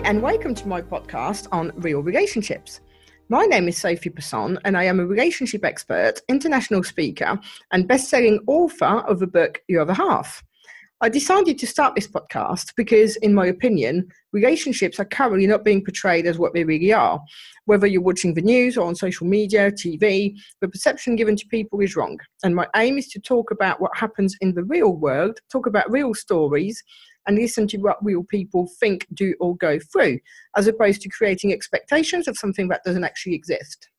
and welcome to my podcast on real relationships. My name is Sophie Passon and I am a relationship expert, international speaker and best-selling author of the book Your Other Half. I decided to start this podcast because, in my opinion, relationships are currently not being portrayed as what they really are. Whether you're watching the news or on social media, TV, the perception given to people is wrong. And my aim is to talk about what happens in the real world, talk about real stories, and listen to what real people think, do, or go through, as opposed to creating expectations of something that doesn't actually exist.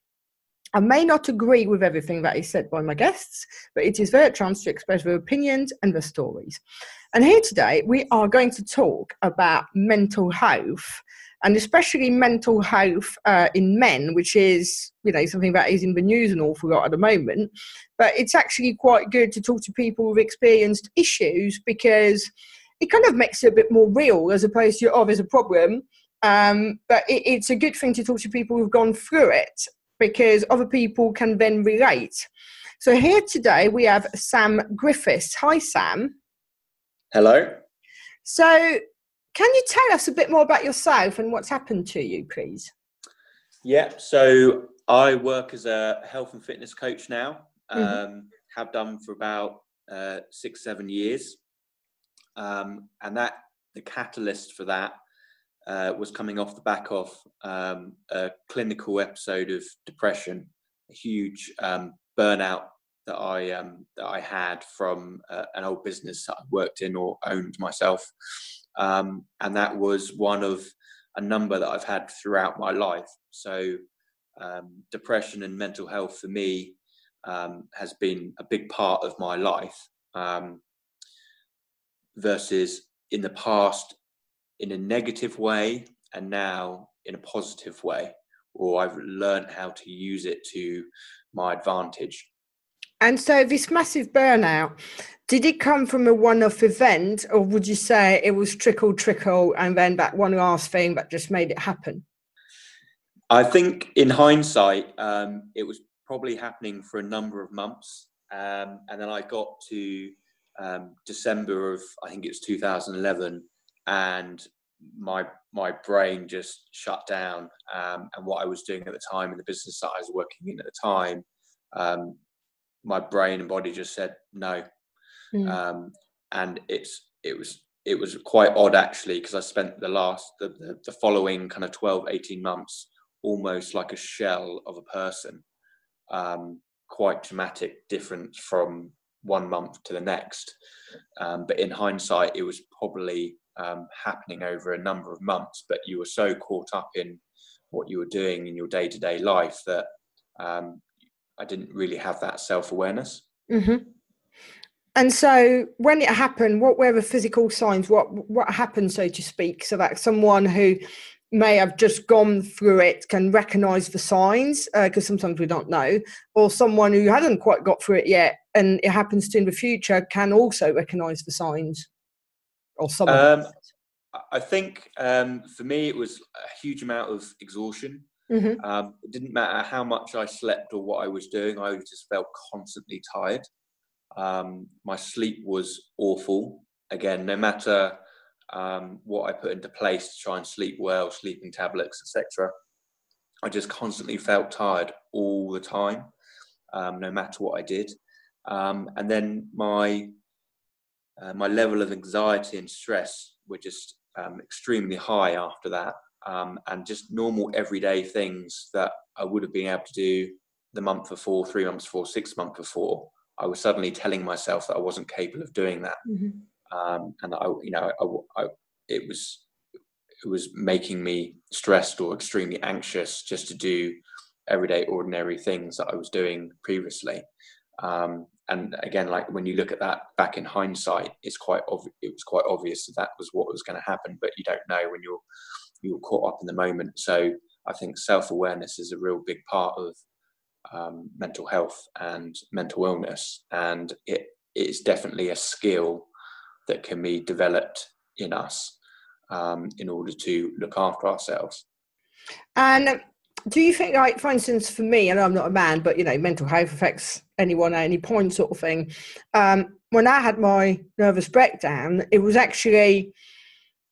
I may not agree with everything that is said by my guests, but it is their chance to express their opinions and their stories. And here today, we are going to talk about mental health, and especially mental health in men, which is, something that is in the news an awful lot at the moment. But it's actually quite good to talk to people who've experienced issues, because it kind of makes it a bit more real, as opposed to, there's a problem. But it's a good thing to talk to people who've gone through it, because other people can then relate. So here today we have Sam Griffiths. Hi, Sam. Hello. So can you tell us a bit more about yourself and what's happened to you, please? Yeah, so I work as a health and fitness coach now, have done for about 6-7 years. And the catalyst for that was coming off the back of a clinical episode of depression, a huge burnout that I had from an old business that I worked in or owned myself, and that was one of a number that I've had throughout my life. So depression and mental health for me has been a big part of my life, versus in the past in a negative way, and now in a positive way, or I've learned how to use it to my advantage. And so this massive burnout, did it come from a one-off event, or would you say it was trickle, and then that one last thing that just made it happen? I think in hindsight, it was probably happening for a number of months. And then I got to December of, I think it was 2011, and my brain just shut down, and what I was doing at the time in the business that I was working in at the time, my brain and body just said no. And it was quite odd, actually, because I spent the following kind of 12-18 months almost like a shell of a person. Quite dramatic difference from 1 month to the next, but in hindsight it was probably happening over a number of months, but you were so caught up in what you were doing in your day-to-day life that I didn't really have that self-awareness. And so when it happened, what were the physical signs? What happened, so to speak, so that someone who may have just gone through it can recognize the signs, because sometimes we don't know, or someone who hasn't quite got through it yet and it happens to in the future can also recognize the signs, or some of it? I think for me it was a huge amount of exhaustion. It didn't matter how much I slept or what I was doing, I just felt constantly tired. My sleep was awful. Again, no matter what I put into place to try and sleep well, sleeping tablets, etc., I just constantly felt tired all the time, no matter what I did. And then my level of anxiety and stress were just extremely high after that, and just normal everyday things that I would have been able to do the month before, 3 months before, 6 months before, I was suddenly telling myself that I wasn't capable of doing that. And it was making me stressed or extremely anxious just to do everyday ordinary things that I was doing previously. And again, like when you look at that back in hindsight, it was quite obvious that was what was going to happen, but you don't know when you're caught up in the moment. So I think self-awareness is a real big part of mental health and mental illness, and it is definitely a skill that can be developed in us in order to look after ourselves. And do you think, like, for instance, for me, and I'm not a man, but, mental health affects anyone at any point sort of thing. When I had my nervous breakdown, it was actually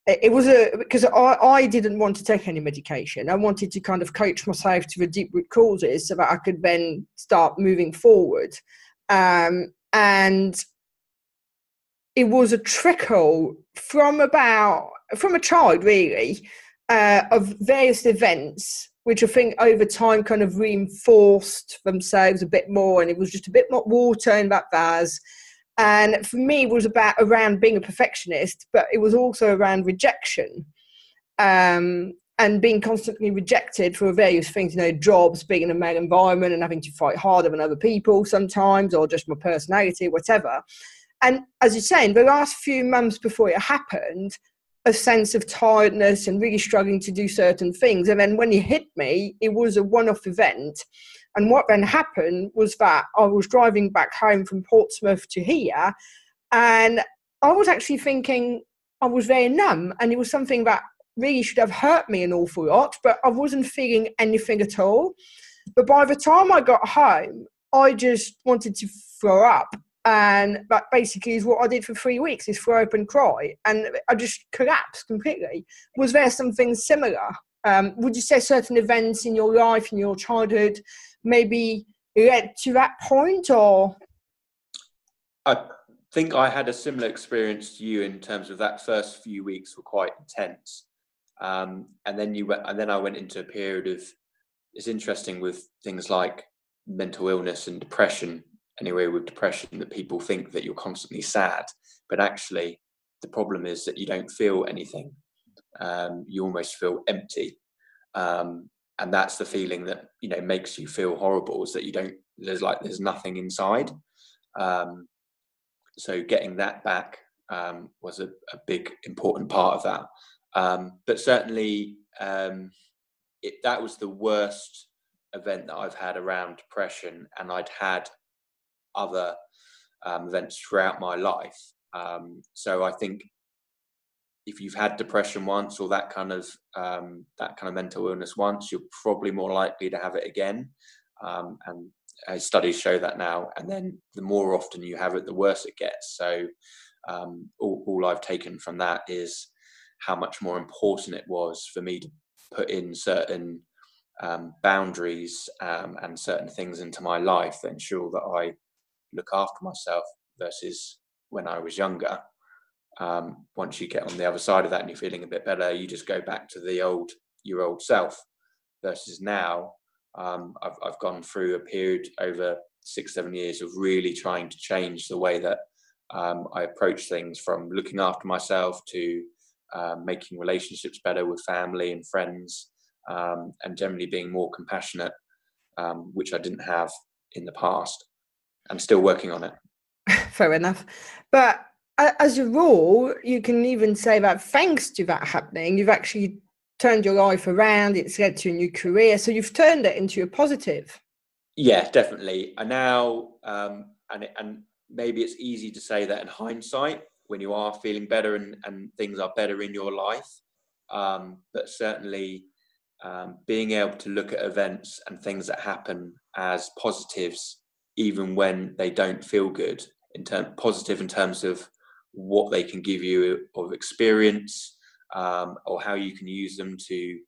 it was because I didn't want to take any medication. I wanted to kind of coach myself to the deep root causes so that I could then start moving forward. And it was a trickle from a child, really, of various events, which I think over time kind of reinforced themselves a bit more. And it was just a bit more water in that vase. And for me, it was around being a perfectionist, but it was also around rejection, and being constantly rejected for various things, jobs, being in a male environment and having to fight harder than other people sometimes, or just my personality, whatever. And as you're saying, the last few months before it happened, a sense of tiredness and really struggling to do certain things. And then when it hit me, it was a one-off event. And what then happened was that I was driving back home from Portsmouth to here, and I was actually thinking I was very numb, and it was something that really should have hurt me an awful lot, but I wasn't feeling anything at all. But by the time I got home, I just wanted to throw up. And that basically is what I did for 3 weeks, is throw up and cry. And I just collapsed completely. Was there something similar? Would you say certain events in your life, in your childhood, maybe led to that point? Or I think I had a similar experience to you in terms of that first few weeks were quite intense. And then I went into a period of, it's interesting with things like mental illness and depression. Anyway, with depression, that people think that you're constantly sad, but actually the problem is that you don't feel anything. You almost feel empty. And that's the feeling that, makes you feel horrible, is that there's nothing inside. So getting that back was a big, important part of that. But certainly that was the worst event that I've had around depression, and I'd had other events throughout my life. So I think if you've had depression once, or that kind of mental illness once, you're probably more likely to have it again. And studies show that now. And then the more often you have it, the worse it gets. So all I've taken from that is how much more important it was for me to put in certain boundaries and certain things into my life that ensure that I look after myself, versus when I was younger. Once you get on the other side of that and you're feeling a bit better, you just go back to your old self. Versus now, I've gone through a period over 6-7 years of really trying to change the way that I approach things, from looking after myself to making relationships better with family and friends, and generally being more compassionate, which I didn't have in the past. I'm still working on it. Fair enough. But as a rule, you can even say that thanks to that happening, you've actually turned your life around. It's led to a new career. So you've turned it into a positive. Yeah, definitely. And now, and maybe it's easy to say that in hindsight, when you are feeling better and things are better in your life. But certainly being able to look at events and things that happen as positives, even when they don't feel good, positive in terms of what they can give you of experience, or how you can use them to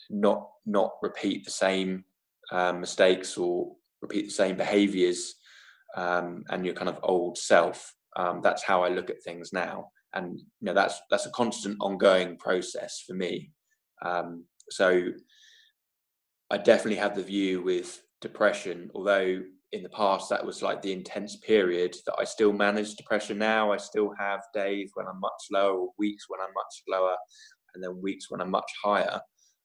not repeat the same mistakes or repeat the same behaviors, and your kind of old self. That's how I look at things now, and that's a constant, ongoing process for me. So I definitely have the view with depression, although in the past that was like the intense period, that I still manage depression now. I still have days when I'm much lower, or weeks when I'm much lower, and then weeks when I'm much higher.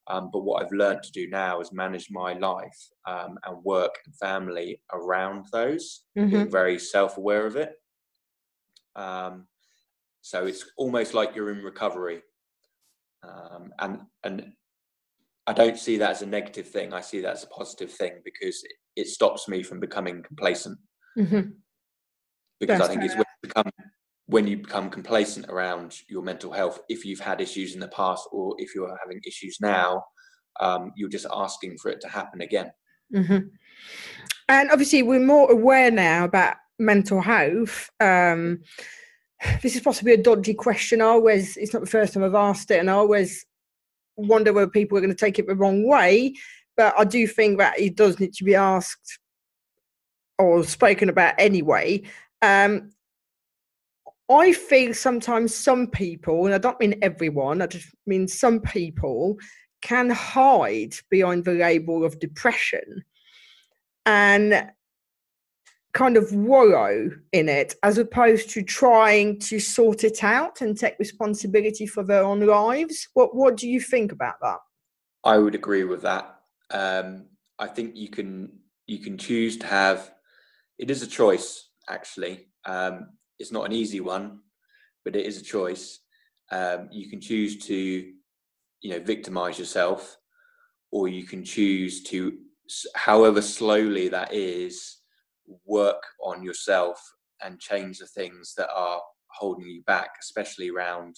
But what I've learned to do now is manage my life and work and family around those, being very self-aware of it. So it's almost like you're in recovery. And I don't see that as a negative thing. I see that as a positive thing, because it stops me from becoming complacent. Because that's, I think it's when you become complacent around your mental health, if you've had issues in the past, or if you're having issues now, you're just asking for it to happen again. And obviously we're more aware now about mental health. this is possibly a dodgy question. It's not the first time I've asked it, and I always wonder whether people are going to take it the wrong way. But I do think that it does need to be asked or spoken about anyway. I feel sometimes some people, and I don't mean everyone, I just mean some people, can hide behind the label of depression and kind of wallow in it, as opposed to trying to sort it out and take responsibility for their own lives. What do you think about that? I would agree with that. I think you can choose to have. It is a choice, actually. It's not an easy one, but it is a choice. You can choose to, victimize yourself, or you can choose to, however slowly that is, work on yourself and change the things that are holding you back, especially around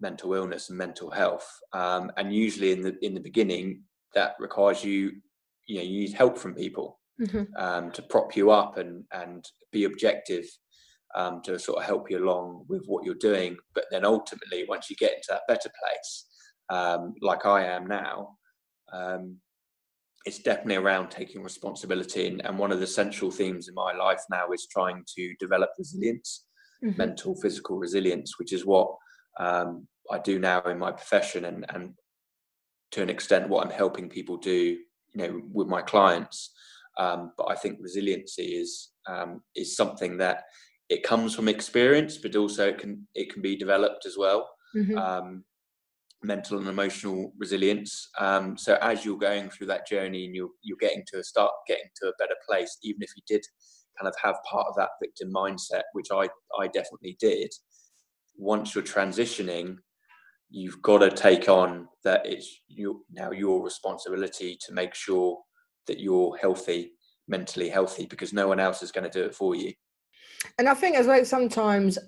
mental illness and mental health. And usually in the beginning, that requires you need help from people, to prop you up and be objective, to sort of help you along with what you're doing. But then ultimately, once you get into that better place, like I am now, it's definitely around taking responsibility. And one of the central themes in my life now is trying to develop resilience, mental, physical resilience, which is what I do now in my profession, and to an extent what I'm helping people do, with my clients. But I think resiliency is something that it comes from experience, but also it can be developed as well. Mental and emotional resilience. So as you're going through that journey and you're getting to a better place, even if you did kind of have part of that victim mindset, which I definitely did, once you're transitioning, you've got to take on that it's now your responsibility to make sure that you're healthy, mentally healthy, because no one else is going to do it for you. And I think as well, sometimes,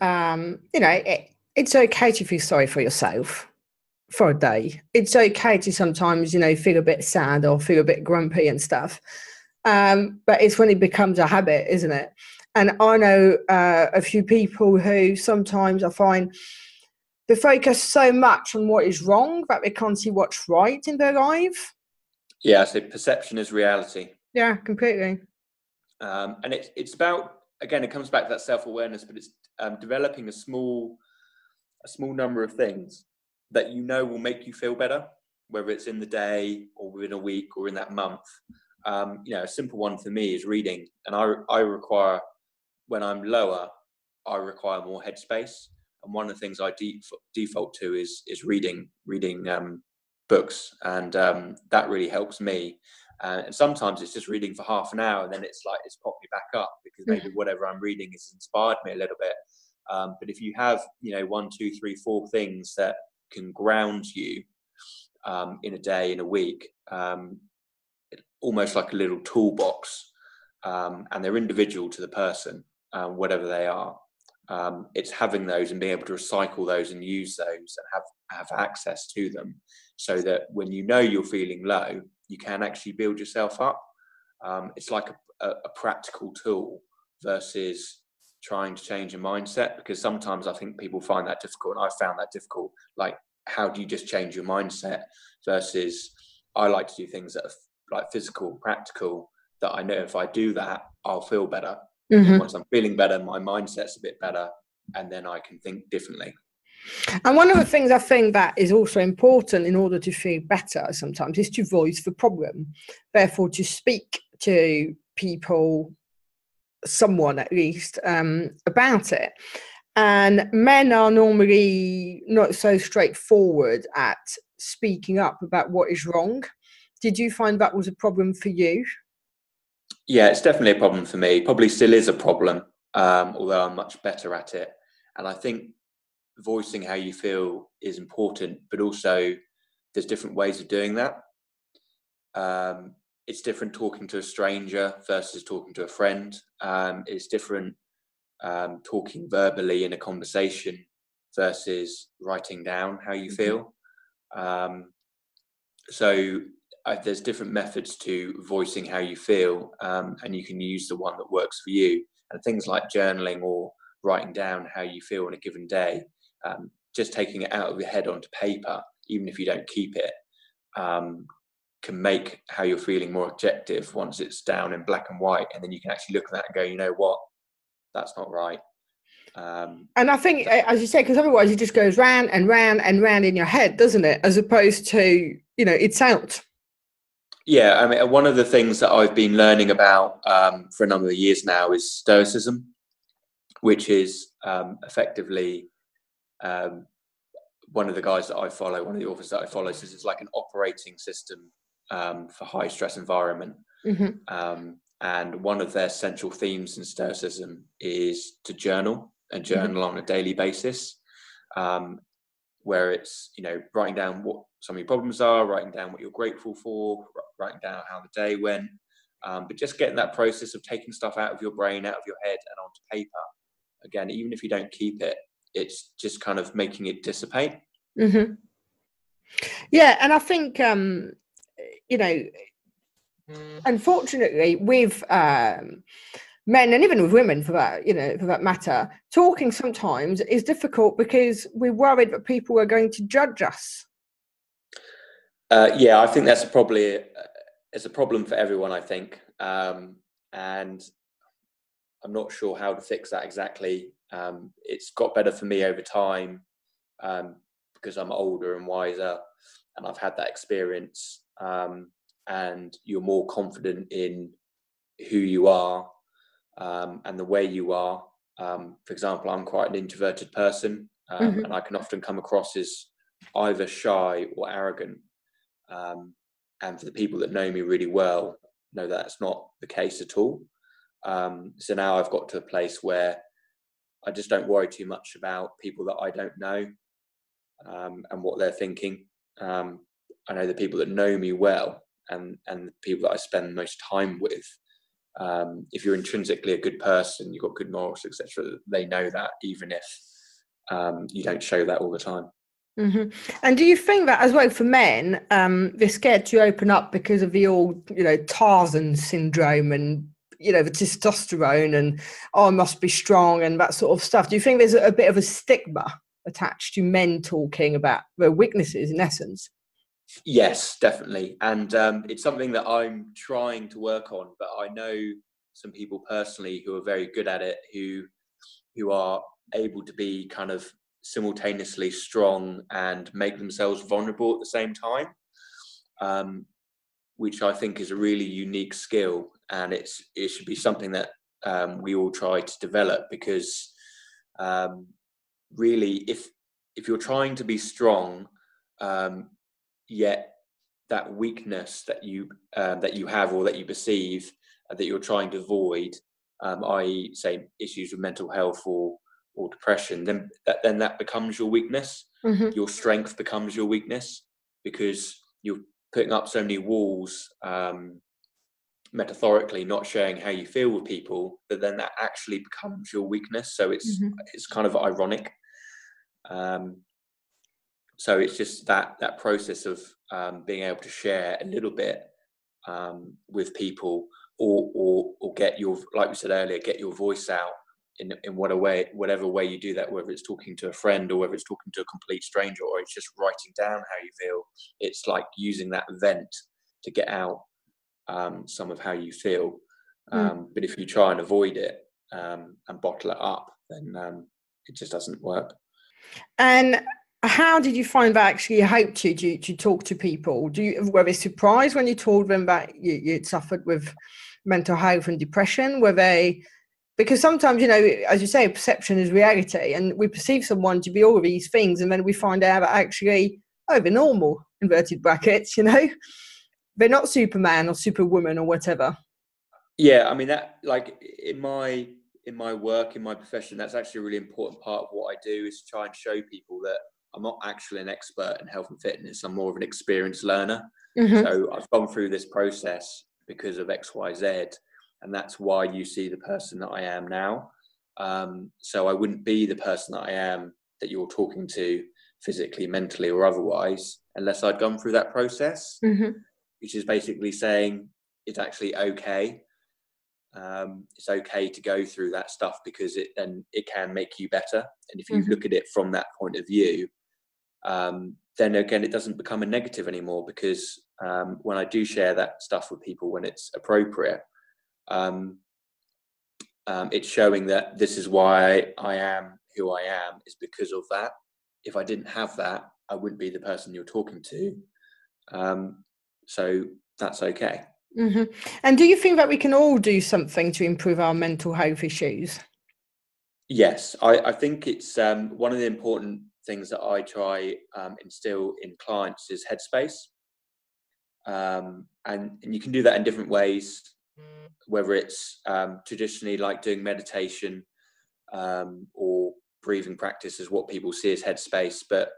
it's okay to feel sorry for yourself for a day. It's okay to sometimes, feel a bit sad or feel a bit grumpy and stuff. But it's when it becomes a habit, isn't it? And I know a few people who sometimes I find they focus so much on what is wrong that they can't see what's right in their life. Yeah, so perception is reality. Yeah, completely. And it's about, again, it comes back to that self-awareness, but it's developing a small number of things that will make you feel better, whether it's in the day or within a week or in that month. A simple one for me is reading, and I require, when I'm lower, I require more headspace. And one of the things I default to is reading books, and that really helps me. And sometimes it's just reading for half an hour, and then it's popped me back up because maybe whatever I'm reading has inspired me a little bit. But if you have 1, 2, 3, 4 things that can ground you in a day, in a week, almost like a little toolbox, and they're individual to the person, whatever they are. It's having those and being able to recycle those and use those and have access to them, so that when you're feeling low, you can actually build yourself up. It's like a practical tool versus trying to change your mindset, because sometimes I think people find that difficult, and I found that difficult. Like, how do you just change your mindset? Versus I like to do things that are like physical, practical, that I know if I do that, I'll feel better. And once I'm feeling better, my mindset's a bit better, and then I can think differently. And one of the things I think that is also important in order to feel better sometimes is to voice the problem. Therefore, to speak to people, someone at least, about it. And men are normally not so straightforward at speaking up about what is wrong. Did you find that was a problem for you? Yeah, it's definitely a problem for me. Probably still is a problem, although I'm much better at it. And I think voicing how you feel is important, but also there's different ways of doing that. It's different talking to a stranger versus talking to a friend. It's different talking verbally in a conversation versus writing down how you feel. So there's different methods to voicing how you feel, and you can use the one that works for you. And things like journaling or writing down how you feel on a given day, just taking it out of your head onto paper, even if you don't keep it, can make how you're feeling more objective once it's down in black and white. And then you can actually look at that and go, you know what, that's not right. And I think, as you say, because otherwise it just goes round and round and round in your head, doesn't it? As opposed to, it's out. Yeah, I mean, one of the things that I've been learning about for a number of years now is Stoicism, which is effectively one of the guys that I follow, one of the authors that I follow, says it's like an operating system for high stress environment. And one of their central themes in Stoicism is to journal and journal on a daily basis, where it's, writing down what some of your problems are, writing down what you're grateful for, writing down how the day went, but just getting that process of taking stuff out of your brain, out of your head and onto paper. Again, even if you don't keep it, it's just kind of making it dissipate. Yeah, and I think, unfortunately, with men and even with women, for that matter, talking sometimes is difficult because we're worried that people are going to judge us. Yeah, I think that's probably it's a problem for everyone, I think, and I'm not sure how to fix that exactly. It's got better for me over time because I'm older and wiser, and I've had that experience. And you're more confident in who you are and the way you are. For example, I'm quite an introverted person, and I can often come across as either shy or arrogant. And for the people that know me really well, know that's not the case at all. So now I've got to a place where I just don't worry too much about people that I don't know and what they're thinking. I know the people that know me well and the people that I spend most time with. If you're intrinsically a good person, you've got good morals, etc., they know that, even if you don't show that all the time. And do you think that as well for men, they're scared to open up because of the old, Tarzan syndrome and, the testosterone and, I must be strong and that sort of stuff? Do you think there's a bit of a stigma attached to men talking about their weaknesses in essence? Yes, definitely. And it's something that I'm trying to work on, but I know some people personally who are very good at it, who are able to be kind of simultaneously strong and make themselves vulnerable at the same time, which I think is a really unique skill, and it should be something that we all try to develop, because really if you're trying to be strong, yet that weakness that you have or that you perceive that you're trying to avoid, i.e. say issues with mental health or depression, then that becomes your weakness. Your strength becomes your weakness, because you're putting up so many walls, metaphorically, not sharing how you feel with people, that then that actually becomes your weakness. So it's kind of ironic. So it's just that process of being able to share a little bit with people, or get your, like we said earlier, get your voice out in whatever way you do that, whether it's talking to a friend or whether it's talking to a complete stranger, or it's just writing down how you feel. It's like using that vent to get out some of how you feel. But if you try and avoid it and bottle it up, then it just doesn't work. And how did you find that actually helped you to talk to people? Were they surprised when you told them that you'd suffered with mental health and depression? Were they, because sometimes, as you say, perception is reality, and we perceive someone to be all of these things, and then we find out that actually, they're normal, inverted brackets, they're not Superman or Superwoman or whatever. Yeah, I mean, that, like, in my work, in my profession, that's actually a really important part of what I do, is try and show people that I'm not actually an expert in health and fitness. I'm more of an experienced learner. So I've gone through this process because of X, Y, Z, and that's why you see the person that I am now. So I wouldn't be the person that I am that you're talking to physically, mentally, or otherwise, unless I'd gone through that process, which is basically saying it's actually okay It's okay to go through that stuff because it can make you better. And if you look at it from that point of view, then again, it doesn't become a negative anymore, because when I do share that stuff with people when it's appropriate, it's showing that this is why I am who I am, is because of that. If I didn't have that, I wouldn't be the person you're talking to. So that's okay. And do you think that we can all do something to improve our mental health issues? Yes, I think it's one of the important things that I try instill in clients is headspace. And you can do that in different ways, whether it's traditionally like doing meditation or breathing practice is what people see as headspace. But,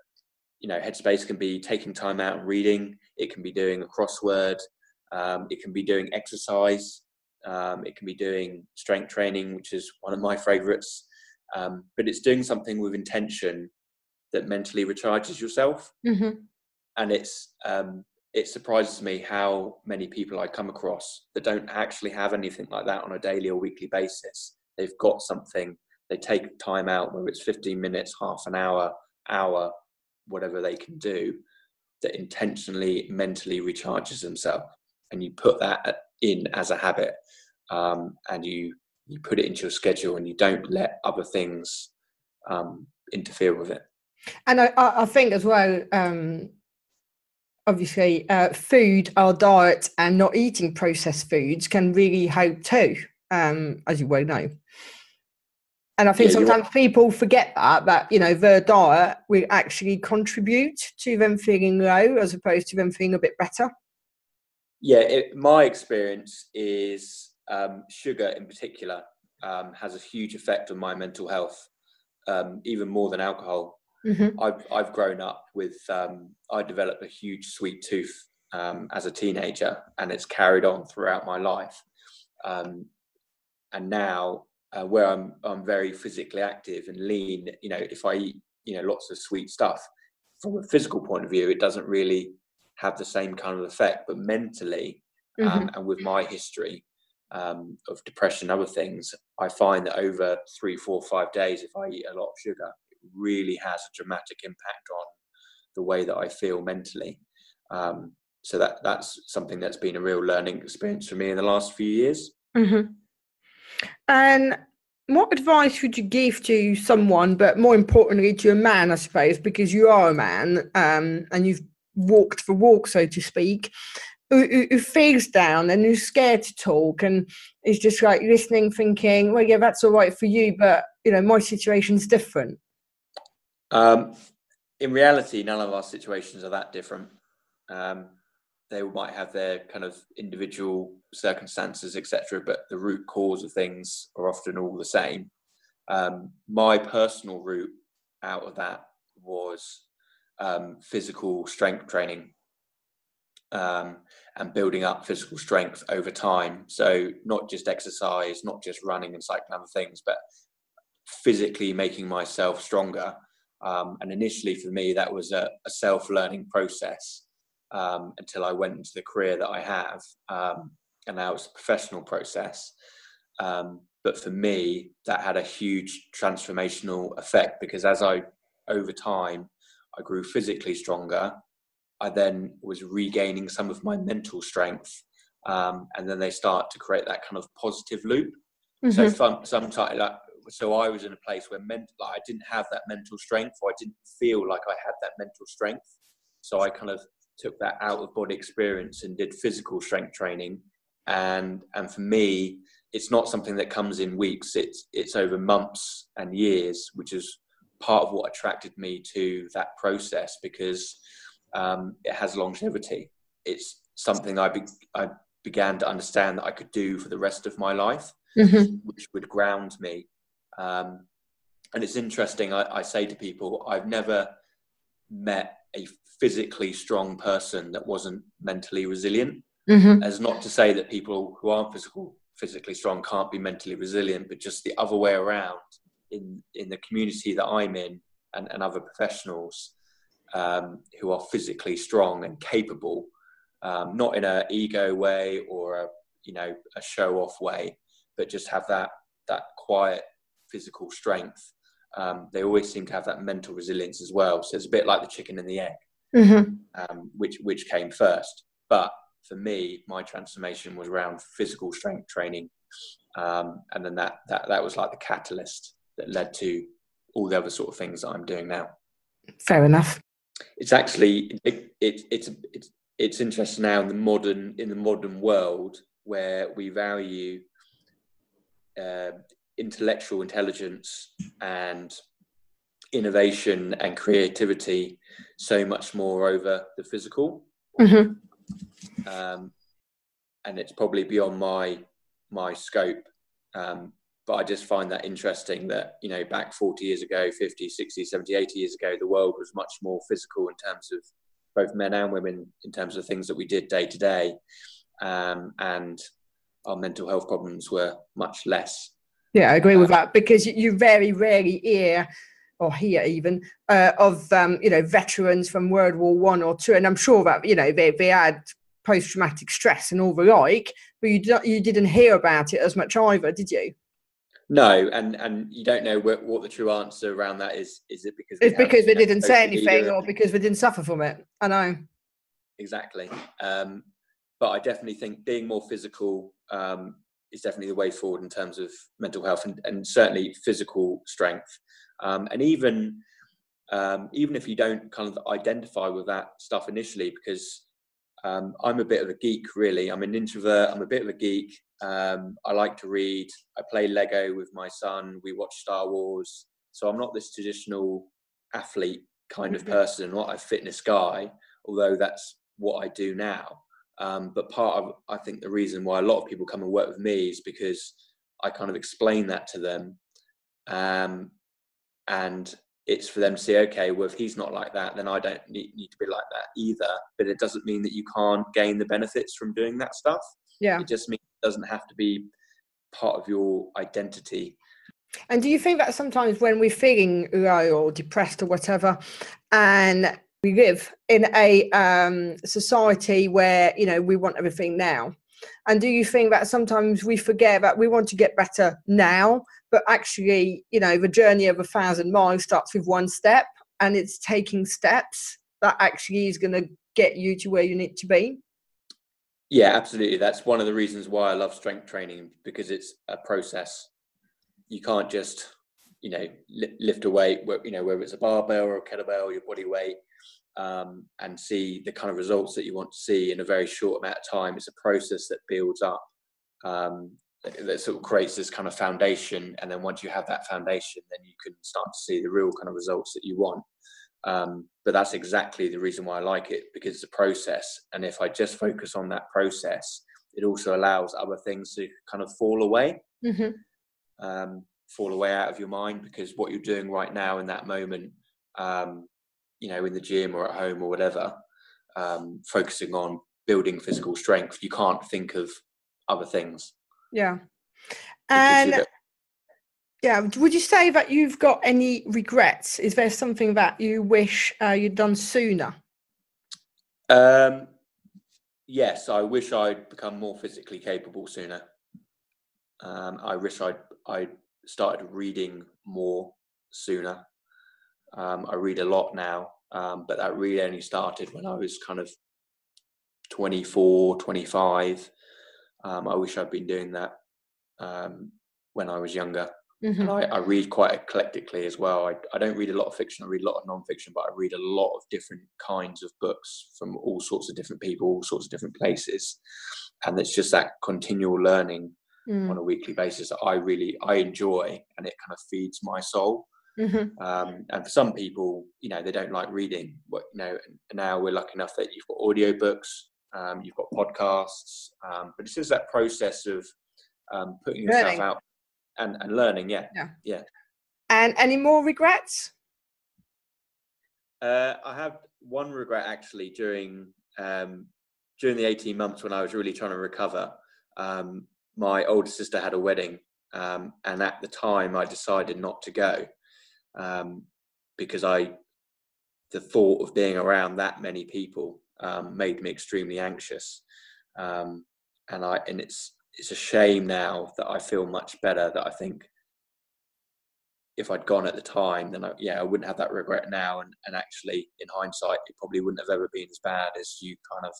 headspace can be taking time out and reading. It can be doing a crossword. It can be doing exercise. It can be doing strength training, which is one of my favorites. But it's doing something with intention that mentally recharges yourself. And it surprises me how many people I come across that don't actually have anything like that on a daily or weekly basis. They've got something, they take time out, whether it's 15 minutes, half an hour, whatever they can do, that intentionally mentally recharges themselves. And you put that in as a habit, and you put it into your schedule, and you don't let other things interfere with it. And I think as well, obviously, food, our diet, and not eating processed foods can really help too, as you well know. And I think sometimes people forget that, their diet will actually contribute to them feeling low as opposed to them feeling a bit better. Yeah, my experience is sugar in particular has a huge effect on my mental health, even more than alcohol. I've grown up with, I developed a huge sweet tooth as a teenager, and it's carried on throughout my life. And now where I'm very physically active and lean, if I eat, lots of sweet stuff, from a physical point of view, it doesn't really have the same kind of effect. But mentally, and with my history of depression and other things, I find that over 3, 4, 5 days, if I eat a lot of sugar, it really has a dramatic impact on the way that I feel mentally. So that's something that's been a real learning experience for me in the last few years. And what advice would you give to someone, but more importantly to a man, I suppose, because you are a man, and you've walked the walk, so to speak, who feels down and who's scared to talk and is just like listening, thinking, well, yeah, that's all right for you, but my situation's different? In reality, none of our situations are that different. They might have their kind of individual circumstances, etc., but the root cause of things are often all the same. My personal route out of that was physical strength training, and building up physical strength over time. So not just exercise, not just running and cycling, other things, but physically making myself stronger. And initially for me, that was a self-learning process. Until I went into the career that I have, and now it's a professional process. But for me, that had a huge transformational effect, because over time, I grew physically stronger. I then was regaining some of my mental strength, and then they start to create that kind of positive loop. So sometimes, so I was in a place where I didn't have that mental strength, or I didn't feel like I had that mental strength. So I kind of took that out of body experience and did physical strength training. And for me, it's not something that comes in weeks. It's over months and years, which is part of what attracted me to that process, because it has longevity. It's something I began to understand that I could do for the rest of my life, which would ground me. And it's interesting, I say to people, I've never met a physically strong person that wasn't mentally resilient. As not to say that people who aren't physically strong can't be mentally resilient, but just the other way around in the community that I'm in, and other professionals who are physically strong and capable, not in an ego way or a show off way, but just have that quiet physical strength. They always seem to have that mental resilience as well. So it's a bit like the chicken and the egg, which came first. But for me, my transformation was around physical strength training, and then that was like the catalyst that led to all the other sort of things that I'm doing now. Fair enough. It's actually it's interesting now in the modern world where we value intellectual intelligence and innovation and creativity so much more over the physical. And it's probably beyond my scope, but I just find that interesting that, you know, back 40 years ago, 50, 60, 70, 80 years ago, the world was much more physical in terms of both men and women, in terms of things that we did day to day, and our mental health problems were much less. Yeah, I agree with that, because you very rarely hear even of veterans from World War I or II, and I'm sure that, you know, they had post-traumatic stress and all the like, but you didn't hear about it as much either, did you? No, and you don't know what the true answer around that is. Is it because it's because they didn't say anything, or because they didn't suffer from it? I know. Exactly. But I definitely think being more physical is definitely the way forward in terms of mental health, and certainly physical strength. And even if you don't kind of identify with that stuff initially, because I'm a bit of a geek, really. I'm an introvert. I'm a bit of a geek. I like to read. I play Lego with my son. We watch Star Wars. So I'm not this traditional athlete kind of person, not a fitness guy, although that's what I do now. But part of, I think, the reason why a lot of people come and work with me is because I kind of explain that to them. And it's for them to say, okay, well, if he's not like that, then I don't need to be like that either. But it doesn't mean that you can't gain the benefits from doing that stuff. Yeah. It just means it doesn't have to be part of your identity. And do you think that sometimes when we're feeling low or depressed or whatever, and we live in a society where, you know, we want everything now, and do you think that sometimes we forget that we want to get better now, but actually, you know, the journey of 1,000 miles starts with one step, and it's taking steps that actually is going to get you to where you need to be? Yeah, absolutely. That's one of the reasons why I love strength training, because it's a process. You can't just, you know, lift a weight, you know, whether it's a barbell or a kettlebell, your body weight, and see the kind of results that you want to see in a very short amount of time. It's a process that builds up, that sort of creates this kind of foundation. And then once you have that foundation, then you can start to see the real kind of results that you want. But that's exactly the reason why I like it, because it's a process. And if I just focus on that process, it also allows other things to kind of fall away. Fall away out of your mind, because what you're doing right now in that moment, you know, in the gym or at home or whatever, focusing on building physical strength, you can't think of other things. Yeah. And yeah, would you say that you've got any regrets? Is there something that you wish you'd done sooner? Yes, I wish I'd become more physically capable sooner. I wish I'd started reading more sooner. I read a lot now, but that really only started when I was kind of 24, 25. I wish I'd been doing that when I was younger. And I read quite eclectically as well. I don't read a lot of fiction. I read a lot of non-fiction, but I read a lot of different kinds of books from all sorts of different people, all sorts of different places. And it's just that continual learning on a weekly basis that I enjoy, and it kind of feeds my soul. And for some people, you know, they don't like reading. But, you know, now we're lucky enough that you've got audiobooks, you've got podcasts, but it's just that process of putting yourself out and learning. Yeah. And any more regrets? I have one regret actually during the 18 months when I was really trying to recover. My older sister had a wedding, and at the time I decided not to go, because the thought of being around that many people made me extremely anxious, and it's a shame now that I feel much better, that I think if I'd gone at the time, then I wouldn't have that regret now. And actually, in hindsight, it probably wouldn't have ever been as bad as you kind of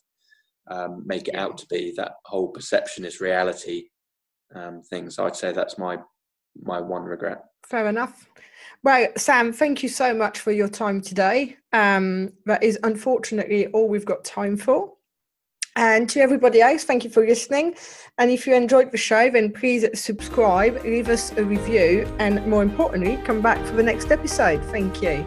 make it out to be. That whole perception is reality thing. So I'd say that's my one regret. Fair enough. Well, Sam, thank you so much for your time today. That is unfortunately all we've got time for. And to everybody else, thank you for listening. And if you enjoyed the show, then please subscribe, leave us a review, and more importantly, come back for the next episode. Thank you.